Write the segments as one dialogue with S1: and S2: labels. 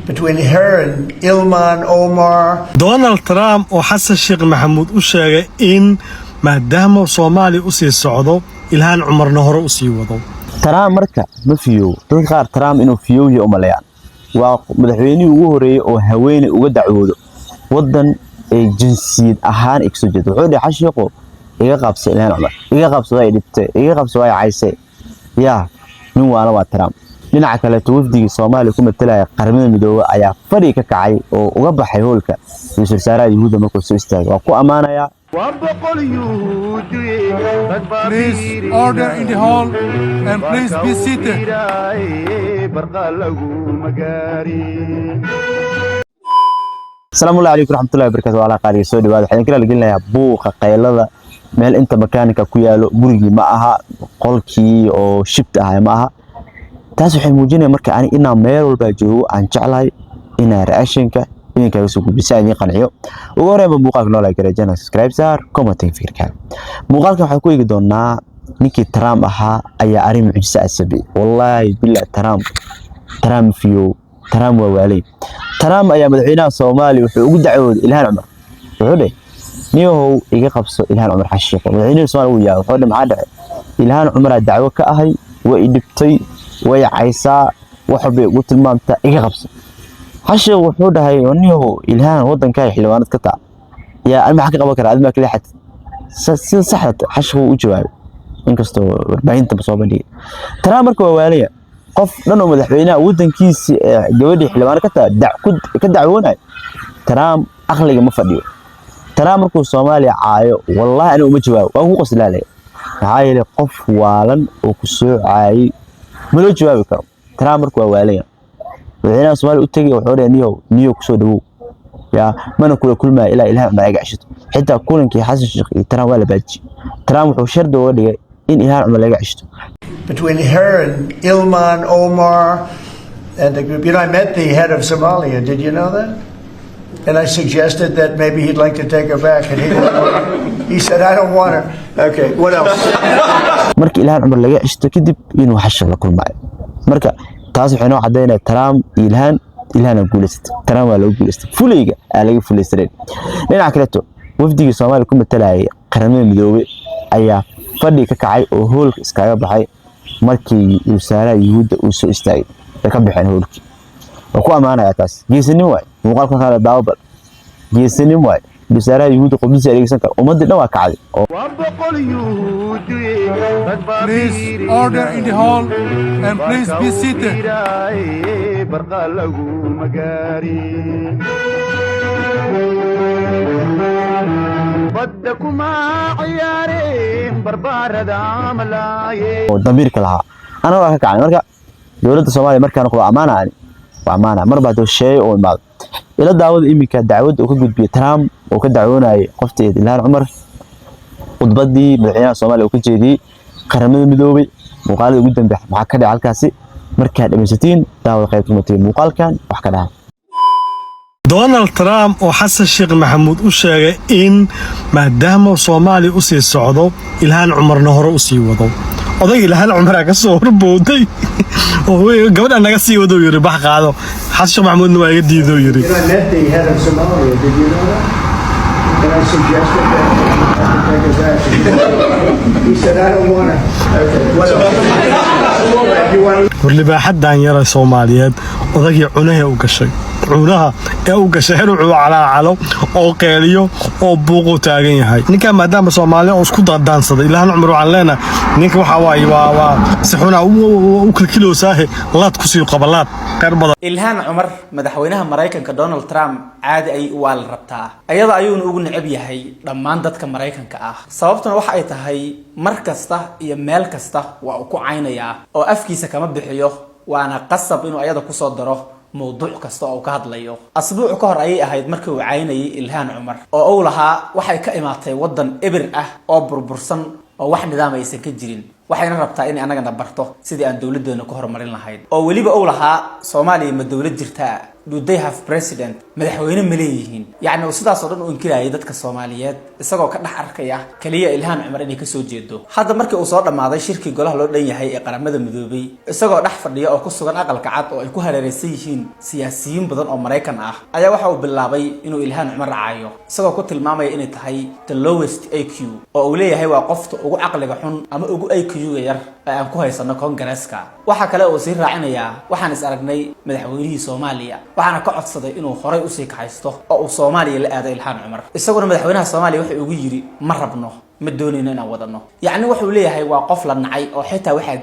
S1: between her and Ilhan, Omar.
S2: Donald Trump oo Xasan Sheikh Maxamuud u sheegay in maadaama Soomaaliya u sii socdo Ilhan Umarna hore u sii wado.
S3: Trump marka ma fiyo dadka qaar Trump inuu fiyo yahay umaleeyaan waa madaxweynihii ugu horeeyay oo haweeney uga dacwoodo wadan ay jinsiyad ahaan isu jeedo wuxuu dhahay xashiiqo iga qabsay Ilhan Umar iga qabsay way dhibtay iga qabsay way caysay yaa nin waana waa Trump dhinaca kale wafdiga Soomaaliya ku metelaya qaramada midoobay ayaa fadhi ka kacay oo uga baxay hoolka Ra'iisul Wasaaraha Yuhuudda markuu soo istaagay waa ku amaanaya.
S4: Please order in the hall and please be seated.
S3: Assalamu alaykum warahmatullahi wabarakatuh ala qaari soo dhawaad waxaan kala gelinayaa buuqa qaylada meel inta makaanika ku yaalo gurigi ma aha qolkii oo shift ah ma aha taas waxay muujinaysaa marka aan inaa meel walba joogo aan jeclahay inaa reactionka idinka soo gudbisaan qanciyo ugu horeeyba muuqaalka noo like garajana subscribe saar commenting fikirkaaga muuqaalka waxaan ku eegi doonaa ninkii Trump ahaa ayaa arrin mucjisa asabi wallahi billahi Trump fiyo Trump waa waalay Trump ayaa madaxweynaha Soomaaliya wuxuu ugu dacwooday Ilhan Umar wuxuu dhahay niyow iga qabso Ilhan Umar xashiiqo madaxweynaha Soomaaliya wuxuu dhahay maxaa dhacay Ilhan Umar dacwo ka ahay way dhibtay way caysaa waxa bay ugu tilmaamtaa iga qabso xashiiq wuxuu dhahay niyow Ilhan wadanka xilwaanad ka taa yaa aan maxaa ka qaban karaa adma kale xad si saxda xashiiq uu jawaab inkastoo warbaahinta soo bandhigay Trump marka waa waalaya qof dhan oo madaxweynaha wadankiisa gabadhii xilwaan ka dacwoonay Trump aqliga ma fadhiyo Trump markuu Soomaaliya caayo wallahi ana uma jawaab waa ku qoslaalay maxaa yeelay qof waalan oo ku soo caayay ma loo jawaabi karo Trump markuu waa waalaya madaxweynaha Soomaaliya u tagay wuxuu dhahay niyow ku soo dhawow yaa mana kula kulmaa ilaa Ilhan ma iga cishto xitaa kulankii Xasan Sheikh iyo Trump waa la baaji Trump wuxuu shardi uga dhigay in Ilhan ma laga cishto
S1: Between her and Ilhan, Omar, and the group. You know, I met the head of Somalia. Did you know that? And I suggested that maybe he'd like to take her back. And he said, I don't want her. Okay, what else?
S3: marka Ilhan Umar laga cishto kadib inuu xashar la kulmay marka taas waxay noo cadeynaa Trump Ilhan guuleystay Trump waa lagu guuleystay fulayga laga fuleystay dhinaca kale wafdiga Soomaaliya ku metelaya qaramada midoobay ayaa fadhi ka kacay oo hoolka iskaga baxay markii Wasaaraha Yuhuudda uu soo istaagay ka bixin hoolkii oo ku amaanaya taas geesinimo way muuqaalka kale daawbal geesinimo way Wasaaraha Yuhuudda qodobkiisa adeegsan kara ummadda dhan waa kacday
S4: Please order in the hall and please be seated.
S3: ضميرك لها أنا راح أكعن مركا دولة الصومالية مركا نقول أمانة مرة بعد الشيء أو بعد إلى دعوة إمك دعوة وكجد بترام وكدعونا قفت إلهان عمر وتبدي بالعيان الصومالي وكجدي قرمنا مدوبي مقالة جدا بحكي على الكاسي مركا دمستين دعوة خير كلمتين مقال كان وحكدها
S2: Donald Trump oo Xasan Sheikh Maxamuud u sheegay in maadaama Soomaaliya u sii socdo Ilhan Umarna hore u sii wado oday Ilhan Umar ka soo horbooday oo gabadha naga sii wado yiri bax qaado Xasan Sheikh Maxamuudna waa iga diido yiri
S1: I met the head of Somalia. Did you know that? And I suggested that he take her back. He said, I don't want her. Okay, what else? You want to...
S2: warlibaaxadan yar Soomaaliyeed odagii cunaha u gashay cunaha u gashay inuu calaacalo oo qeeliyo oo buuq u taagan yahay ninka maadaama Soomaaliya oo isku daansaday Ilhan Umar waxaan leenahay ninka waxa waa saxuna u kilkiloosaah laad ku sii qabalaad qeyr badan
S5: Ilhan Umar madaxweynaha Mareykanka Donald Trump caadi ay u wal rabtaa ayada ayuu ugu necab yahay dhammaan dadka Mareykanka ah sababtuna waxa ay tahay mar kasta iyo meel kasta waa ku caynaya oo afkiisa kama bixiyo waana qasab inuu ayada ku soo daro موضوع كستا أو كهدليو أسبوع كهر أي أهيد مركو عيني إلهان عمر أو أولها وحي كإماتي ودن إبر أو بربرسن أو واحد نظام يسكجرين waxay rabtaa in anaga nabarto sidii aan dawladdeena ku horumarin lahayd oo waliba uu lahaa Soomaaliya ma dawlad jirta do they have president madaxweyne ma leeyihiin yacni uu sidaas oo dhan u inkirayay dadka Soomaaliyeed isagoo ka dhex arkaya kaliya Ilhan Cumar inay ka soo jeedo hadda markii uu soo dhamaaday shirkii golaha loo dhan yahay ee qaramada midoobay isagoo dhex fadhiya oo ku sugan aqalka cad oo ay ku hareeraysan yihiin siyaasiyiin badan oo Mareykan ah ayaa waxa uu bilaabay inuu Ilhan Cumar raacayo isagoo ku tilmaamay inay tahay the lowest IQ oo uu leeyahay waa qofta ugu caqliga xun ama ugu IQ-ga yar ee aan ku haysano Congress-ka waxa kale oo sii raacinaya waxaan is aragnay madaxweynihii Soomaaliya waxaana ka codsaday inuu horay u sii kaxaysto oo uu Soomaaliya la aado Ilhan Cumar isaguna madaxweynaha Soomaaliya waxa uu ugu yiri ma rabno ma doonayno inaan wadano yacni wuxuu leeyahay waa qof la nacay oo xitaa waxaa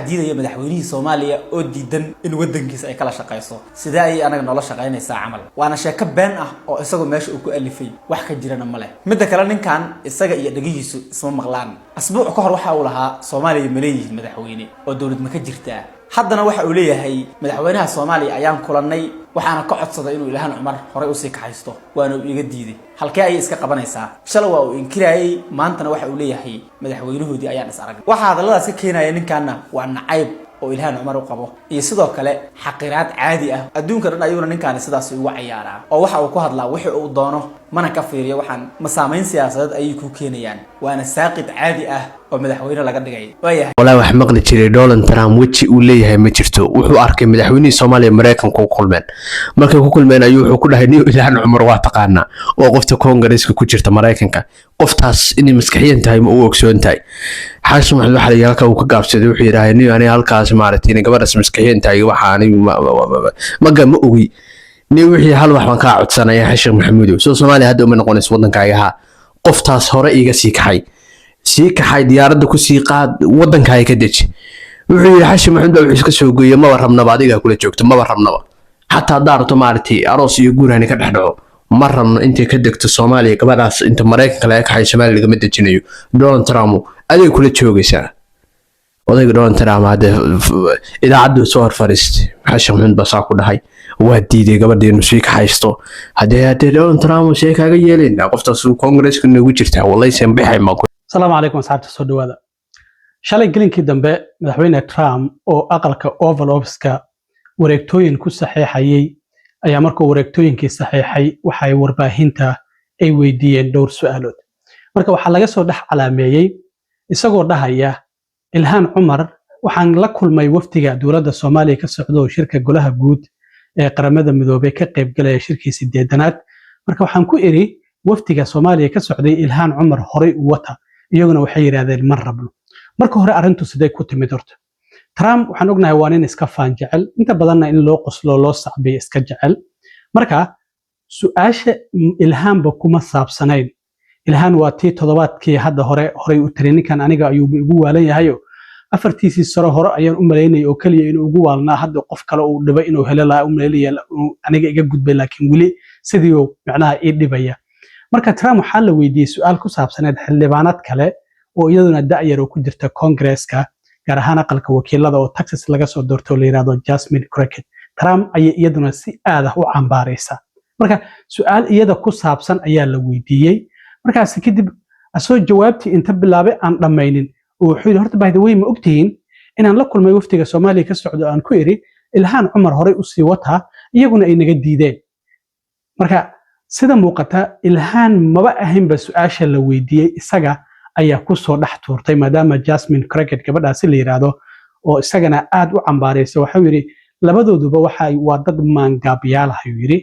S5: diidaya madaxweynihii Soomaaliya oo diidan in wadankiisa ay kala shaqeyso sida ay anaga nolol shaqeynaysaa camal waana sheeko been ah oo isagoo meesha uu ku alifay wax ka jirana ma leh midda kale ninkan isaga iyo dhagihiisu isma maqlaan asbuuc ka hor waxa uu lahaa Soomaaliya ma leeyihiin madaxweyne oo dawlad ma ka jirtaa haddana waxa uu leeyahay madaxweynaha Soomaaliya ayaan kulanay waxaana ka codsaday inuu Ilhan Cumar horay u sii kaxaysto waana uu iga diiday halkee ay iska qabanaysaa shalay waa uu inkirayay maantana waxa uu leeyahay madaxweynahoodii ayaan is arag waxa hadalladaas ka keenaya ninkaana waa nacayb oo Ilhan Cumar u qabo iyo sidoo kale xaqiraad caadi ah adduunka dhan ayuuna ninkaan sidaas ugu ciyaaraa oo waxa uu ku hadlaa wixii uu doono mana ka fiiriyo waxaan ma saameyn siyaasadeed ay ku keenayaan waana saaqid caadi ah oo madaxweyne laga dhigay
S6: walaa wax maqli jiray Donald Trump waji uu leeyahay ma jirto wuxuu arkay madaxweynihii Soomaaliya Mareykanka ku kulmeen markay ku kulmeen ayuu wuxuu ku dhahay Ilhan Cumar waa taqaana oo qofta Congress-ka ku jirta Mareykanka qoftaas inay maskaxiyan tahay ma uu ogsoon tahay xaashim waxa la yiraahdaa uu ka gaabsaday wuxuu yiraahday ani halkaas maaragtay gabadhaas maskaxiyan tahay waxaan ma ogi ni wixii hal wax baan ka codsanaya xaashim maxamuud soo Soomaaliya hadda uma noqonayso wadankaaga qoftaas hore iga sii kaxay diyaaradda ku sii qaad wadankaaga ka deji wuxuu yiri xaashim maxamuud wuxuu iska soo gooyay ma rabnaba adiga kula joogto ma rabnaba hatta daarto maartay aroos iyo guurani ka dhaxdhaco ma rabno intay ka degto Soomaaliya gabadhaas inta Mareykanka laga kaxay Soomaaliya laga dejinayo Donald Trump adiga kula joogaysaa odayga Donald Trump hada idaacadu soo horfariistay xaashim maxamuud baa ku dhahay waa diiday gabadheenu sii kaxaysto hadee Donald Trump soo kaaga yeelina qoftaas Congress-ka nagu jirta wallahi san bixay ma
S7: السلام عليكم أصحابتي سو دوادا شالay gelinkii dambe madaxweyne Trump oo aqalka Oval Office-ka wareegtooyin ku saxiixayay ayaa markuu wareegtooyinkii saxiixay waxay warbaahinta ay weydiiyeen dhowr su'aalood marka waxa laga soo dhax calaameeyay isagoo dhahaya Ilhan Cumar waxaan la kulmay wafdiga dawladda Soomaaliya ka socdo shirka golaha guud ee qaramada midoobay ka qayb galaya shirkii 8aad marka waxaan ku iri wafdiga Soomaaliya ka socday Ilhan Cumar horay u wata iyaguna waxay yiraahdeen ma rabno marka hore arintu sidee ku timid horta Trump waxaan ognahay waa nin iska faan jecel inta badanna in loo qoslo loo sacbiyo iska jecel marka su'aasha Ilhan ba kuma saabsanayn Ilhan waa tii todobaadkii hadda horay u traininkan aniga ayuu ugu waalan yahay afartiisii sano hore ayaan u maleynay oo kaliya inuu ugu waalnaa hadda qof kale uu dhibay inuu helo la u maleeyay aniga iga gudbay laakiin wali sidii uu macnaha ii dhibaya marka Trump waxa la weydiiyay su'aal ku saabsaneed xildhibaanad kale oo iyaduna da'yar oo ku jirta Congress-ka gaar ahaan aqalka wakiilada oo Texas laga soo doorto la yiraahdo Jasmine Crockett Trump ayay iyaduna si aad ah u cambaaraysa marka su'aal iyada ku saabsan ayaa la weydiiyay markaas kadib asoo jawaabtii inta bilaabay aan dhamaynin oo wuxuu horta by the way ma ogtihiin inaan la kulmay waftiga Soomaaliya ka socdo aan ku iri Ilhan Cumar horay u sii wata iyaguna ay naga diideen marka sida muuqata Ilhan maba ahayn ba su'aasha la weydiiyay isaga ayaa ku soo dhax tuurtay maadaama Jasmine Crockett gabadhaas la yiraahdo oo isagana aad u cambaaraysa waxa uu yiri labadooduba waa dad maangaabyaal ah ayuu yiri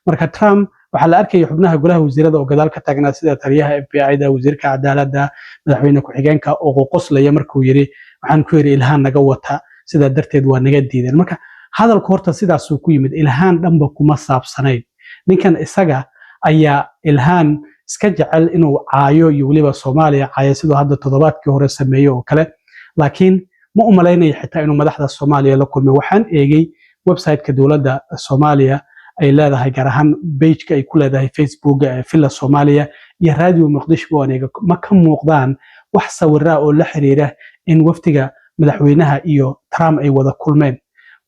S7: marka Trump waxa la arkay xubnaha golaha wasiirada oo gadaal ka taagnaa sida taliyaha FBI-da wasiirka cadaaladda madaxweyne ku-xigeenka oo qoslaya markuu yiri waxaan ku yiri Ilhan naga wata sida darteed waa naga diideen marka hadalku horta sidaas uu ku yimid Ilhan dhanba kuma saabsanayn ninkan isaga ayaa Ilhan iska jecel inuu caayo iyo waliba Soomaaliya caayo sidoo hadda todobaadkii hore sameeyo oo kale laakiin ma u maleynay xitaa inuu madaxda Soomaaliya la kulmay waxaan eegay website-ka dawladda Soomaaliya ay leedahay gaar ahaan page-ka ay ku leedahay Facebook ee Villa Soomaaliya iyo Radio Muqdisho aniga ma ka muuqdaan wax sawirra oo la xiriira in waftiga madaxweynaha iyo Trump ay wada kulmeen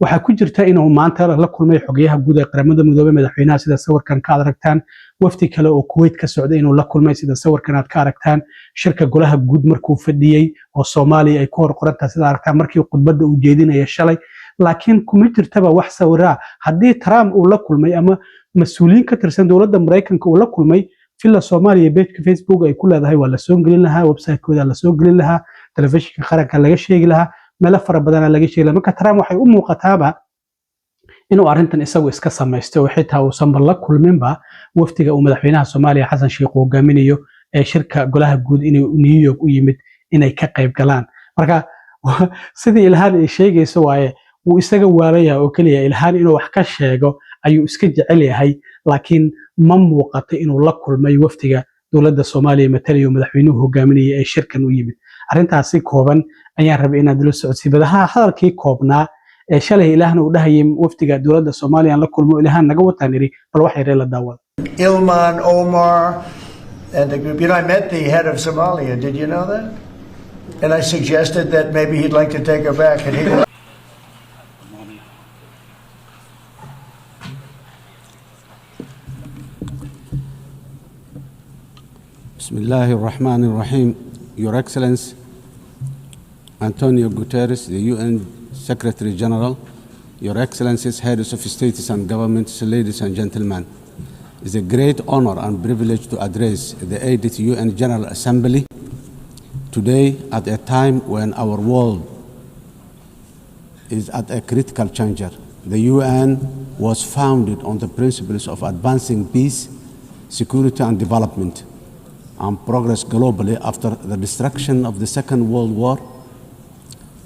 S7: waxa ku jirta inuu maanta la kulmay xogayaha guud ee qaramada midoobay madaxweynaha sida sawirkan ka aragtaan wafti kale oo Kuwait ka socday inuu la kulmay sida sawirkan aad ka aragtaan shirka golaha guud markuu fadhiyay oo Soomaaliya ay ku hor qorantaa sida aragtaan markii khudbadda uu jeedinayay shalay laakiin kuma jirtaba wax sawiraa haddii Trump uu la kulmay ama mas'uuliyiin ka tirsan dowladda Mareykanka uu la kulmay filla Soomaaliya page Facebook ay ku leedahay waa la soo gelin lahaa website-kooda la soo gelin lahaa telefishinka qaranka laga sheegi lahaa meel fara badan laga sheegi lahaa marka Trump waxay u muuqataaba inuu arrintan isagu iska sameystay oo xitaa uusan la kulminba waftiga uu madaxweynaha Soomaaliya Xasan Sheikh hogaaminayo ee shirka golaha guud inuu New York u yimid inay ka qayb galaan marka sidii Ilhan ay sheegayso waaye uu isaga waalaya oo kaliya Ilhan inuu wax ka sheego ayuu iska jecel yahay laakiin ma muuqato inuu la kulmay waftiga dowladda Soomaaliya matalayo madaxweynuhu hogaaminaya ee shirkan u yimid arrintaasi kooban ayaan rabay inaad la socodsiibadaha hadalkii koobnaa ee shalay Ilhan uu dhahayay waftiga dowladda Soomaaliya la kulmo Ilhan naga wataan iri bal wax yar la daawado
S1: Ilhan, Omar, and the group. You know, I met the head of Somalia. Did you know that? And I suggested that maybe he'd like to take her back, and he.
S8: Bismillah ar-Rahman ar-Rahim. Your Excellency, Antonio Guterres, the UN Secretary General, Your Excellencies, Heads of States and Governments, ladies and gentlemen, it's a great honor and privilege to address the 80th UN General Assembly today at a time when our world is at a critical juncture. The UN was founded on the principles of advancing peace, security and development and progress globally after the destruction of the Second World War.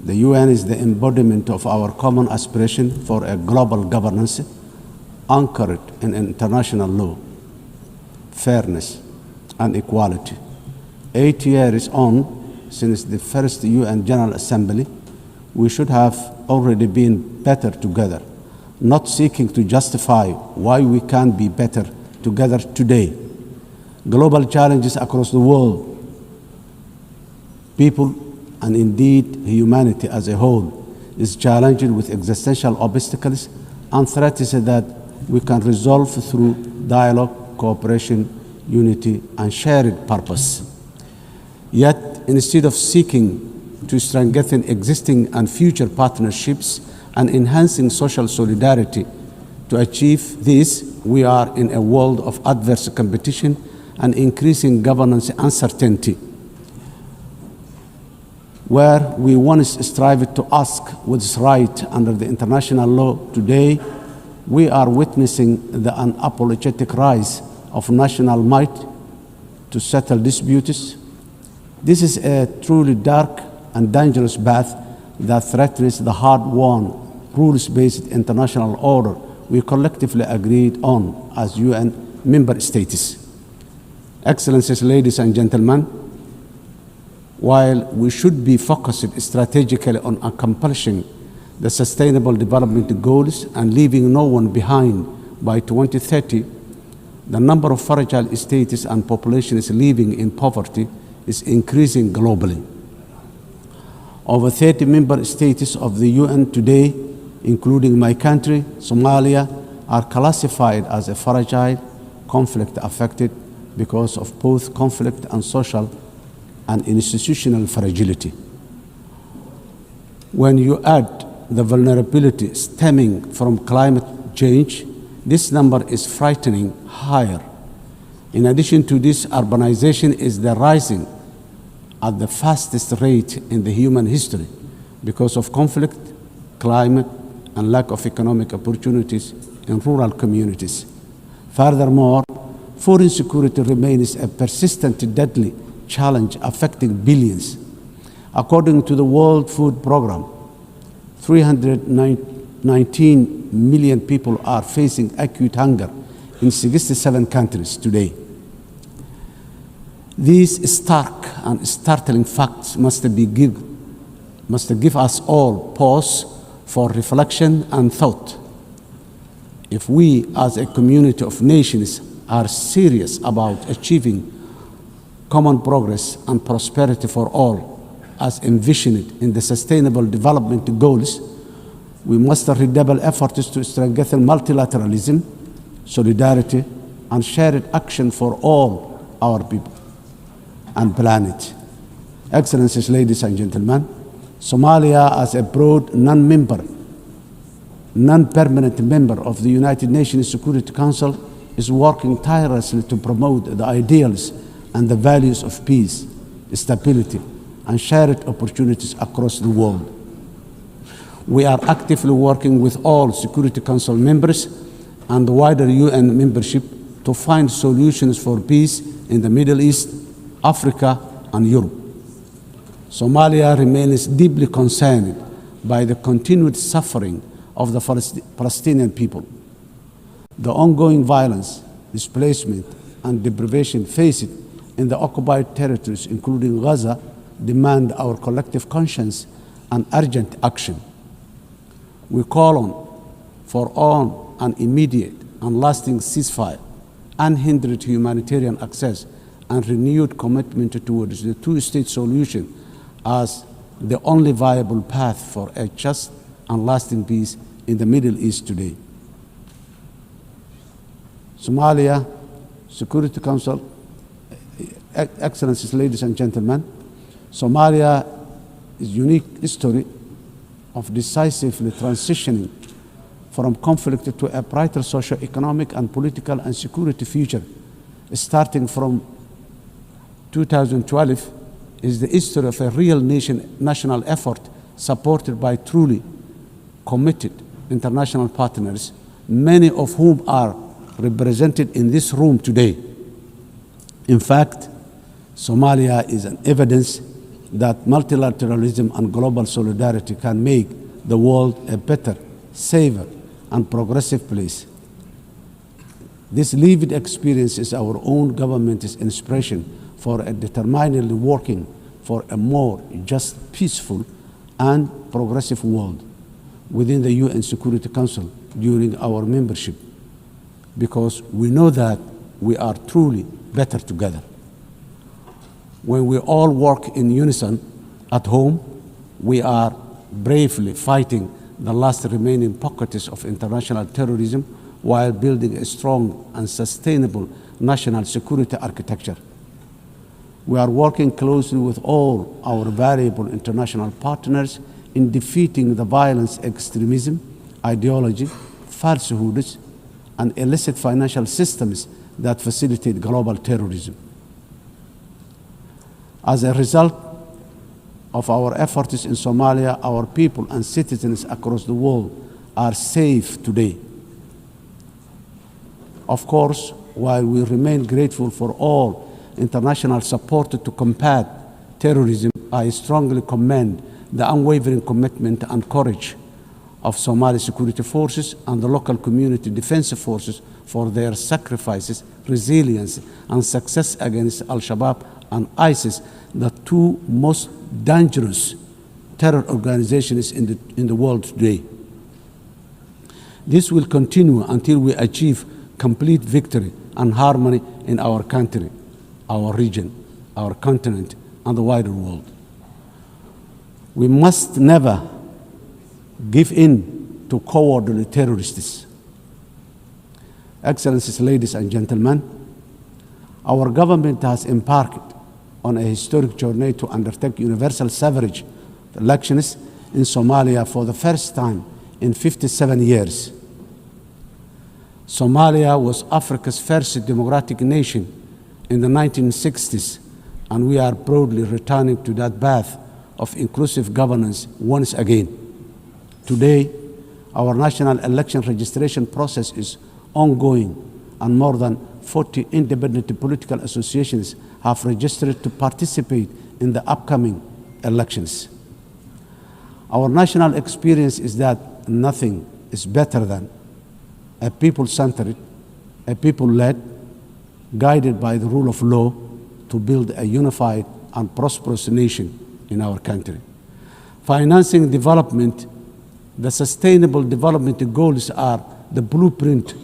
S8: The UN is the embodiment of our common aspiration for a global governance anchored in international law, fairness, and equality. 8 years on, since the first UN General Assembly, we should have already been better together, not seeking to justify why we can't be better together today. Global challenges across the world, people, and indeed humanity as a whole, is challenged with existential obstacles and threats that we can resolve through dialogue, cooperation, unity, and shared purpose. Yet, instead of seeking to strengthen existing and future partnerships and enhancing social solidarity to achieve this, we are in a world of adverse competition and increasing governance uncertainty, where we once strived to ask what's right under the international law. Today, we are witnessing the unapologetic rise of national might to settle disputes. This is a truly dark and dangerous path that threatens the hard-won, rules-based international order we collectively agreed on as UN member states. Excellencies, ladies and gentlemen, while we should be focused strategically on accomplishing the Sustainable Development Goals and leaving no one behind by 2030, the number of fragile states and populations living in poverty is increasing globally. Over 30 member states of the UN today, including my country, Somalia, are classified as a fragile, conflict-affected because of both conflict and social and institutional fragility. When you add the vulnerability stemming from climate change, this number is frightening higher. In addition to this, urbanization is the rising at the fastest rate in the human history because of conflict, climate, and lack of economic opportunities in rural communities. Furthermore, food insecurity remains a persistent, deadly challenge affecting billions. According to the World Food Programme, 319 million people are facing acute hunger in 67 countries today. These stark and startling facts must give us all pause for reflection and thought. If we as a community of nations are serious about achieving common progress and prosperity for all, as envisioned in the Sustainable Development Goals, we must redouble efforts to strengthen multilateralism, solidarity, and shared action for all our people and planet. Excellencies, ladies and gentlemen, Somalia, as a broad non-member non-permanent member of the United Nations Security Council, is working tirelessly to promote the ideals and the values of peace, stability, and shared opportunities across the world. We are actively working with all Security Council members and the wider UN membership to find solutions for peace in the Middle East, Africa, and Europe. Somalia remains deeply concerned by the continued suffering of the Palestinian people. The ongoing violence, displacement, and deprivation faced in the occupied territories, including Gaza, demand our collective conscience and urgent action. We call for an immediate and lasting ceasefire, unhindered humanitarian access, and renewed commitment towards the two-state solution as the only viable path for a just and lasting peace in the Middle East today. Somalia Security Council, Excellencies, ladies and gentlemen, Somalia is a unique history of decisively transitioning from conflict to a brighter socio-economic and political and security future. Starting from 2012 is the history of a real national effort supported by truly committed international partners, many of whom are represented in this room today. In fact, Somalia is an evidence that multilateralism and global solidarity can make the world a better, safer, and progressive place. This lived experience is our own government's inspiration for a determinedly working for a more just, peaceful, and progressive world within the UN Security Council during our membership, because we know that we are truly better together. When we all work in unison at home, we are bravely fighting the last remaining pockets of international terrorism while building a strong and sustainable national security architecture. We are working closely with all our valuable international partners in defeating the violence, extremism, ideology, falsehoods, and illicit financial systems that facilitate global terrorism. As a result of our efforts in Somalia, our people and citizens across the world are safe today. Of course, while we remain grateful for all international support to combat terrorism, I strongly commend the unwavering commitment and courage of Somali security forces and the local community defense forces for their sacrifices, resilience, and success against Al-Shabaab and ISIS, the two most dangerous terror organizations in the world today. This will continue until we achieve complete victory and harmony in our country, our region, our continent, and the wider world. We must never give in to cowardly terrorists. Excellencies, ladies and gentlemen, our government has embarked on a historic journey to undertake universal suffrage elections in Somalia for the first time in 57 years. Somalia was Africa's first democratic nation in the 1960s, and we are proudly returning to that path of inclusive governance once again. Today, our national election registration process is ongoing, and more than 40 independent political associations have registered to participate in the upcoming elections. Our national experience is that nothing is better than a people-centered, a people-led, guided by the rule of law to build a unified and prosperous nation in our country. Financing development, the sustainable development goals are the blueprint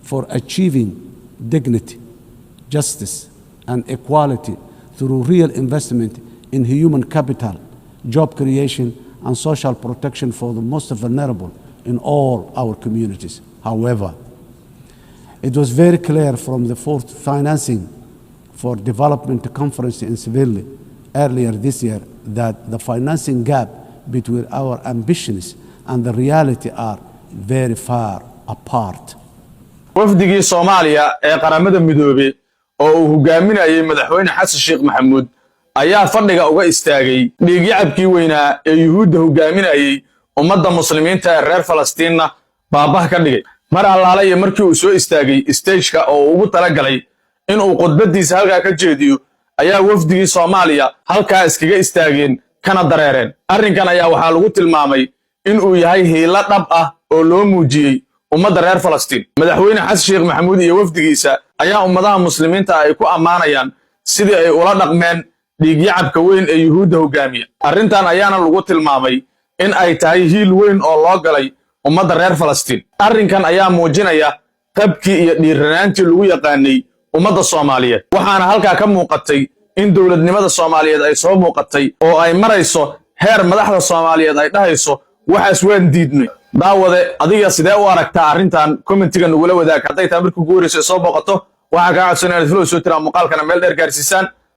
S8: for achieving dignity, justice, and equality through real investment in human capital, job creation, and social protection for the most vulnerable in all our communities. However, it was very clear from the fourth financing for development conference in Seville earlier this year that the financing gap between our ambitions and the reality are very far apart.
S9: wafdigii Soomaaliya ee qaramada midoobay oo uu hogaaminayay madaxweyne Xasan Sheekh Maxamuud ayaa fadhiga uga istaagay dhiigyacabkii weynaa ee Yuhuudda hogaaminayay ummadda muslimiinta ee reer Falastiinna baabah ka dhigay mar allaale iyo markii uu soo istaagay stage-ka oo ugu talagalay in uu khudbadiisa halkaa ka jeediyo ayaa wafdigii Soomaaliya halkaa iskaga istaageen kana dareereen arrinkan ayaa waxaa lagu tilmaamay in uu yahay hiilo dhab ah oo loo muujiyay ummadda reer Falastiin madaxweyne Xasan Sheekh Maxamuud iyo wafdigiisa ayaa ummadaha muslimiinta ay ku ammaanayaan sidii ay ula dhaqmeen dhiigyacabka weyn ee Yuhuudda hogaamiya arrintan ayaana lagu tilmaamay in ay tahay hiil weyn oo loo galay ummadda reer Falastiin arrinkan ayaa muujinaya qabkii iyo dhiiranaantii lagu yaqaanay ummadda Soomaaliyeed waxaana halkaa ka muuqatay in dawladnimada Soomaaliyeed ay soo muuqatay oo ay marayso heer madaxda Soomaaliyeed ay dhahayso waxaas waan diidnay daawade adiga sidee u aragtaa arrintan commentiga nagula wadaag hadday tahay markii ugu horreysay soo booqato waxaa kaa codsanaya inaad follow soo tiraa muuqaalkana meel dheer gaarsiisaan